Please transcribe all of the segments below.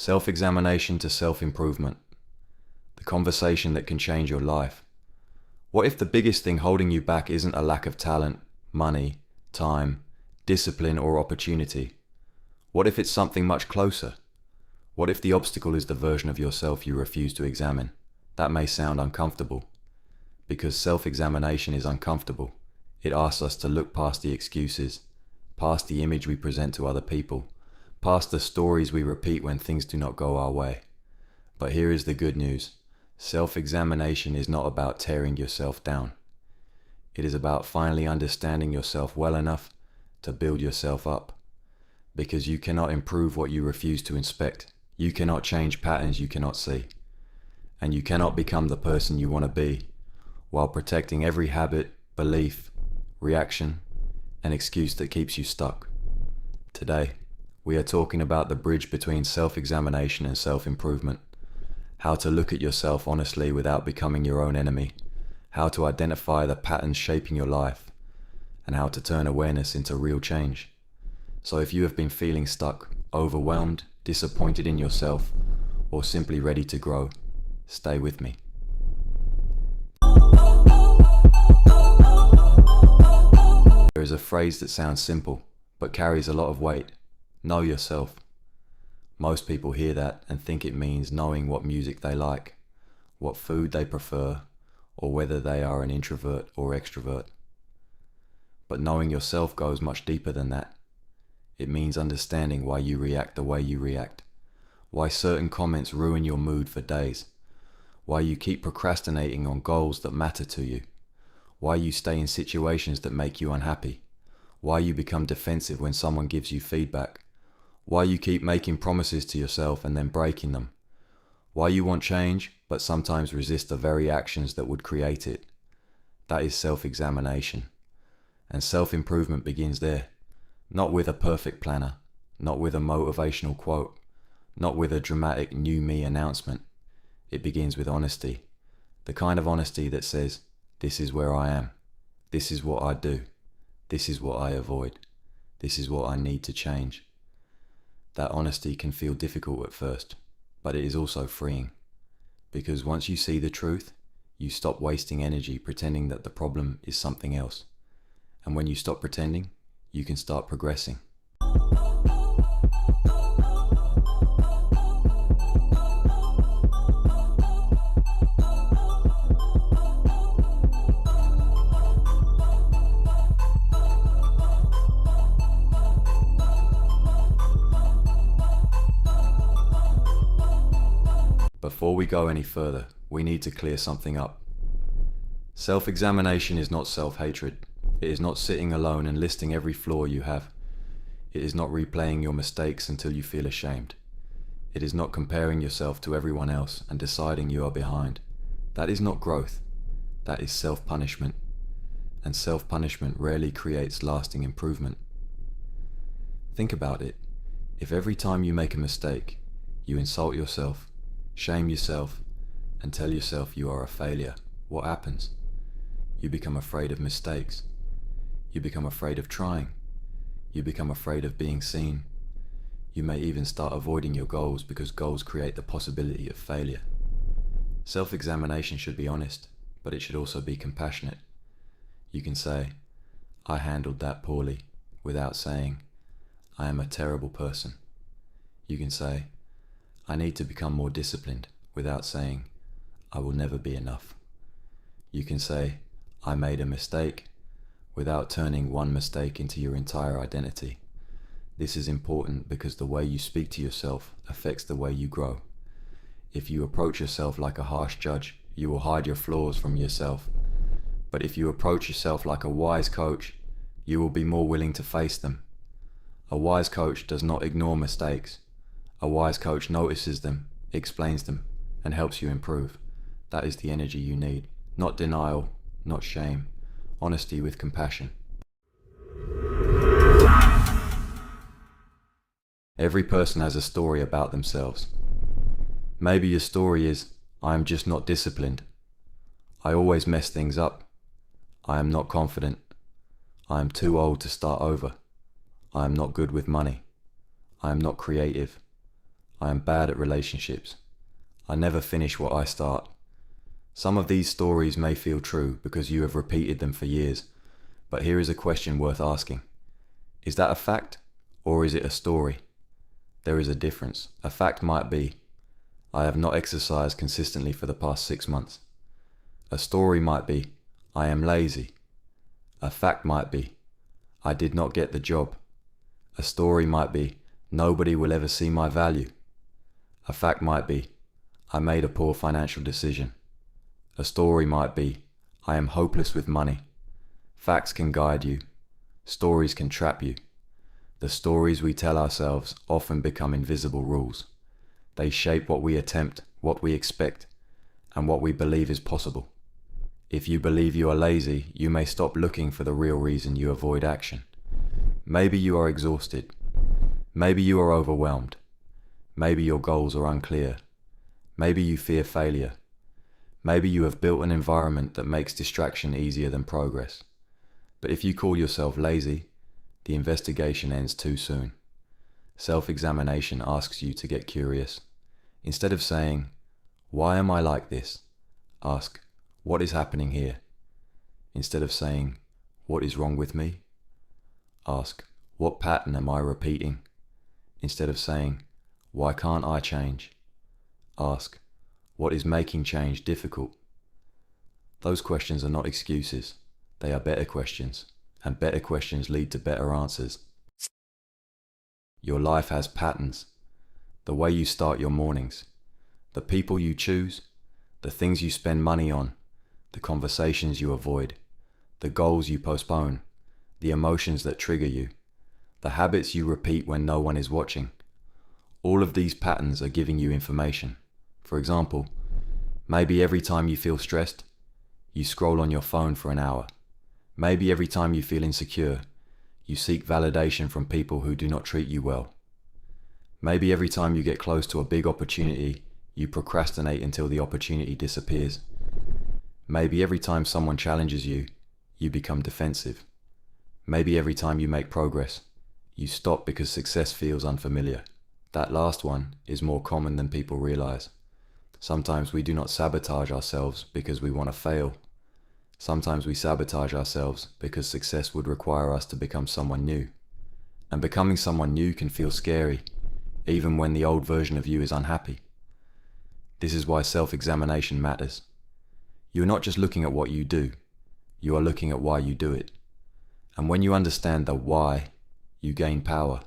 Self-examination to self-improvement. The conversation that can change your life. What if the biggest thing holding you back isn't a lack of talent, money, time, discipline, or opportunity? What if it's something much closer? What if the obstacle is the version of yourself you refuse to examine? That may sound uncomfortable, because self-examination is uncomfortable. It asks us to look past the excuses, past the image we present to other people, past the stories we repeat when things do not go our way. But here is the good news. Self-examination is not about tearing yourself down. It is about finally understanding yourself well enough to build yourself up. Because you cannot improve what you refuse to inspect. You cannot change patterns you cannot see. And you cannot become the person you want to be while protecting every habit, belief, reaction, and excuse that keeps you stuck. Today, we are talking about the bridge between self-examination and self-improvement. How to look at yourself honestly without becoming your own enemy. How to identify the patterns shaping your life. And how to turn awareness into real change. So if you have been feeling stuck, overwhelmed, disappointed in yourself, or simply ready to grow, stay with me. There is a phrase that sounds simple, but carries a lot of weight. Know yourself. Most people hear that and think it means knowing what music they like, what food they prefer, or whether they are an introvert or extrovert. But knowing yourself goes much deeper than that. It means understanding why you react the way you react, why certain comments ruin your mood for days, why you keep procrastinating on goals that matter to you, why you stay in situations that make you unhappy, why you become defensive when someone gives you feedback, why you keep making promises to yourself and then breaking them, why you want change but sometimes resist the very actions that would create it. That is self-examination. And self-improvement begins there. Not with a perfect planner, not with a motivational quote, not with a dramatic new me announcement. It begins with honesty. The kind of honesty that says, this is where I am. This is what I do. This is what I avoid. This is what I need to change. That honesty can feel difficult at first, but it is also freeing. Because once you see the truth, you stop wasting energy pretending that the problem is something else. And when you stop pretending, you can start progressing. Before we go any further, we need to clear something up. Self-examination is not self-hatred. It is not sitting alone and listing every flaw you have. It is not replaying your mistakes until you feel ashamed. It is not comparing yourself to everyone else and deciding you are behind. That is not growth. That is self-punishment. And self-punishment rarely creates lasting improvement. Think about it. If every time you make a mistake, you insult yourself, shame yourself, and tell yourself you are a failure, what happens? You become afraid of mistakes. You become afraid of trying. You become afraid of being seen. You may even start avoiding your goals because goals create the possibility of failure. Self-examination should be honest, but it should also be compassionate. You can say, I handled that poorly, without saying, I am a terrible person. You can say, I need to become more disciplined, without saying, I will never be enough. You can say, I made a mistake, without turning one mistake into your entire identity. This is important because the way you speak to yourself affects the way you grow. If you approach yourself like a harsh judge, you will hide your flaws from yourself. But if you approach yourself like a wise coach, you will be more willing to face them. A wise coach does not ignore mistakes. A wise coach notices them, explains them, and helps you improve. That is the energy you need. Not denial, not shame. Honesty with compassion. Every person has a story about themselves. Maybe your story is, I am just not disciplined. I always mess things up. I am not confident. I am too old to start over. I am not good with money. I am not creative. I am bad at relationships. I never finish what I start. Some of these stories may feel true because you have repeated them for years, but here is a question worth asking. Is that a fact, or is it a story? There is a difference. A fact might be, I have not exercised consistently for the past 6 months. A story might be, I am lazy. A fact might be, I did not get the job. A story might be, nobody will ever see my value. A fact might be, I made a poor financial decision. A story might be, I am hopeless with money. Facts can guide you. Stories can trap you. The stories we tell ourselves often become invisible rules. They shape what we attempt, what we expect, and what we believe is possible. If you believe you are lazy, you may stop looking for the real reason you avoid action. Maybe you are exhausted. Maybe you are overwhelmed. Maybe your goals are unclear. Maybe you fear failure. Maybe you have built an environment that makes distraction easier than progress. But if you call yourself lazy, the investigation ends too soon. Self-examination asks you to get curious. Instead of saying, why am I like this? Ask, what is happening here? Instead of saying, what is wrong with me? Ask, what pattern am I repeating? Instead of saying, why can't I change? Ask, what is making change difficult? Those questions are not excuses. They are better questions, and better questions lead to better answers. Your life has patterns. The way you start your mornings, the people you choose, the things you spend money on, the conversations you avoid, the goals you postpone, the emotions that trigger you, the habits you repeat when no one is watching. All of these patterns are giving you information. For example, maybe every time you feel stressed, you scroll on your phone for an hour. Maybe every time you feel insecure, you seek validation from people who do not treat you well. Maybe every time you get close to a big opportunity, you procrastinate until the opportunity disappears. Maybe every time someone challenges you, you become defensive. Maybe every time you make progress, you stop because success feels unfamiliar. That last one is more common than people realize. Sometimes we do not sabotage ourselves because we want to fail. Sometimes we sabotage ourselves because success would require us to become someone new. And becoming someone new can feel scary, even when the old version of you is unhappy. This is why self-examination matters. You are not just looking at what you do, you are looking at why you do it. And when you understand the why, you gain power.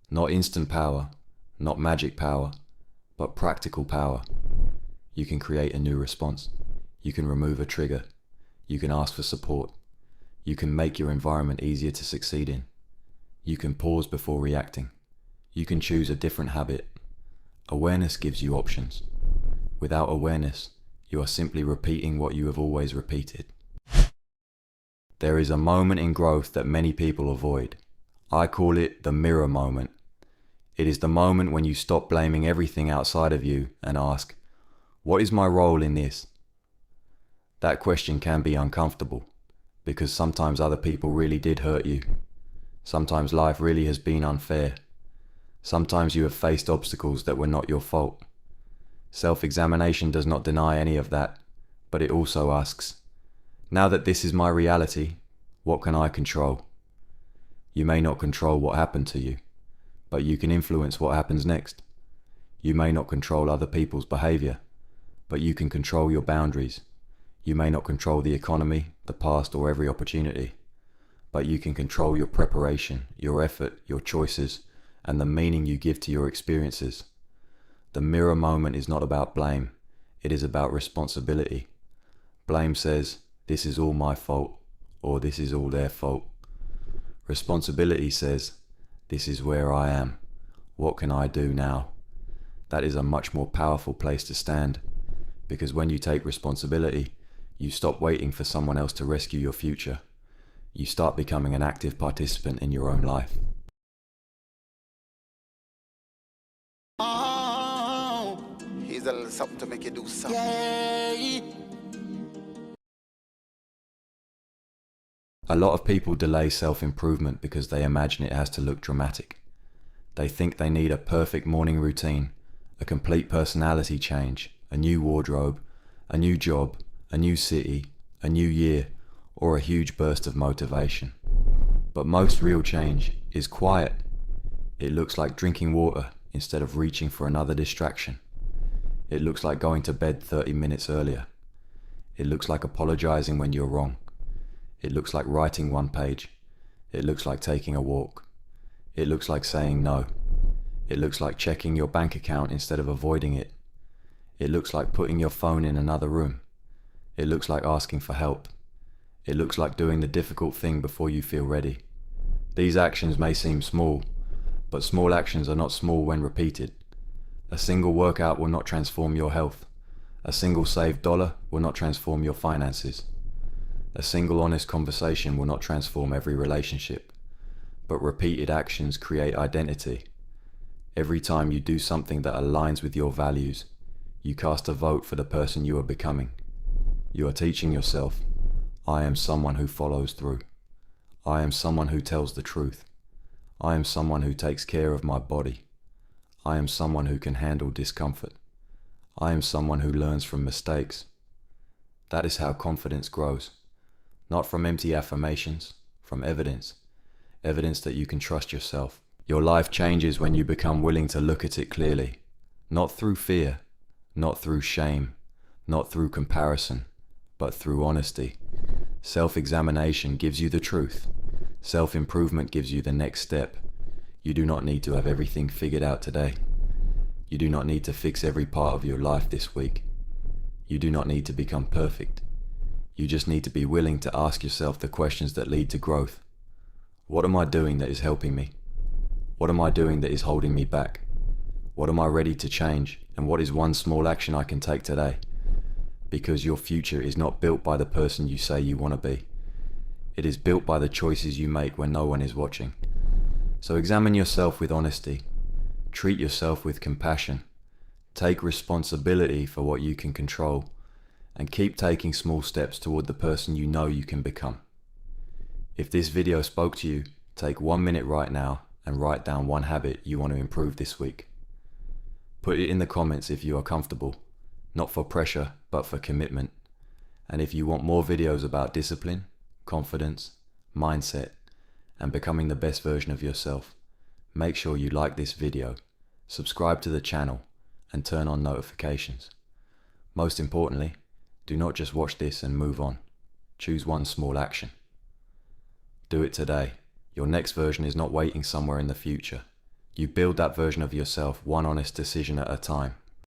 Not instant power, not magic power, but practical power. You can create a new response. You can remove a trigger. You can ask for support. You can make your environment easier to succeed in. You can pause before reacting. You can choose a different habit. Awareness gives you options. Without awareness, you are simply repeating what you have always repeated. There is a moment in growth that many people avoid. I call it the mirror moment. It is the moment when you stop blaming everything outside of you and ask, what is my role in this? That question can be uncomfortable, because sometimes other people really did hurt you. Sometimes life really has been unfair. Sometimes you have faced obstacles that were not your fault. Self-examination does not deny any of that, but it also asks, now that this is my reality, what can I control? You may not control what happened to you, but you can influence what happens next. You may not control other people's behavior, but you can control your boundaries. You may not control the economy, the past, or every opportunity, but you can control your preparation, your effort, your choices, and the meaning you give to your experiences. The mirror moment is not about blame, it is about responsibility. Blame says, this is all my fault, or this is all their fault. Responsibility says, this is where I am. What can I do now? That is a much more powerful place to stand, because when you take responsibility, you stop waiting for someone else to rescue your future. You start becoming an active participant in your own life. Oh, here's a little something to make you do something. Yeah. A lot of people delay self-improvement because they imagine it has to look dramatic. They think they need a perfect morning routine, a complete personality change, a new wardrobe, a new job, a new city, a new year, or a huge burst of motivation. But most real change is quiet. It looks like drinking water instead of reaching for another distraction. It looks like going to bed 30 minutes earlier. It looks like apologizing when you're wrong. It looks like writing one page. It looks like taking a walk. It looks like saying no. It looks like checking your bank account instead of avoiding it. It looks like putting your phone in another room. It looks like asking for help. It looks like doing the difficult thing before you feel ready. These actions may seem small, but small actions are not small when repeated. A single workout will not transform your health. A single saved dollar will not transform your finances. A single honest conversation will not transform every relationship. But repeated actions create identity. Every time you do something that aligns with your values, you cast a vote for the person you are becoming. You are teaching yourself, I am someone who follows through. I am someone who tells the truth. I am someone who takes care of my body. I am someone who can handle discomfort. I am someone who learns from mistakes. That is how confidence grows. Not from empty affirmations, from evidence. Evidence that you can trust yourself. Your life changes when you become willing to look at it clearly. Not through fear, not through shame, not through comparison, but through honesty. Self-examination gives you the truth. Self-improvement gives you the next step. You do not need to have everything figured out today. You do not need to fix every part of your life this week. You do not need to become perfect. You just need to be willing to ask yourself the questions that lead to growth. What am I doing that is helping me? What am I doing that is holding me back? What am I ready to change? And what is one small action I can take today? Because your future is not built by the person you say you want to be. It is built by the choices you make when no one is watching. So examine yourself with honesty. Treat yourself with compassion. Take responsibility for what you can control. And keep taking small steps toward the person you know you can become. If this video spoke to you, take 1 minute right now and write down one habit you want to improve this week. Put it in the comments if you are comfortable, not for pressure, but for commitment. And if you want more videos about discipline, confidence, mindset, and becoming the best version of yourself, make sure you like this video, subscribe to the channel, and turn on notifications. Most importantly, do not just watch this and move on. Choose one small action. Do it today. Your next version is not waiting somewhere in the future. You build that version of yourself one honest decision at a time.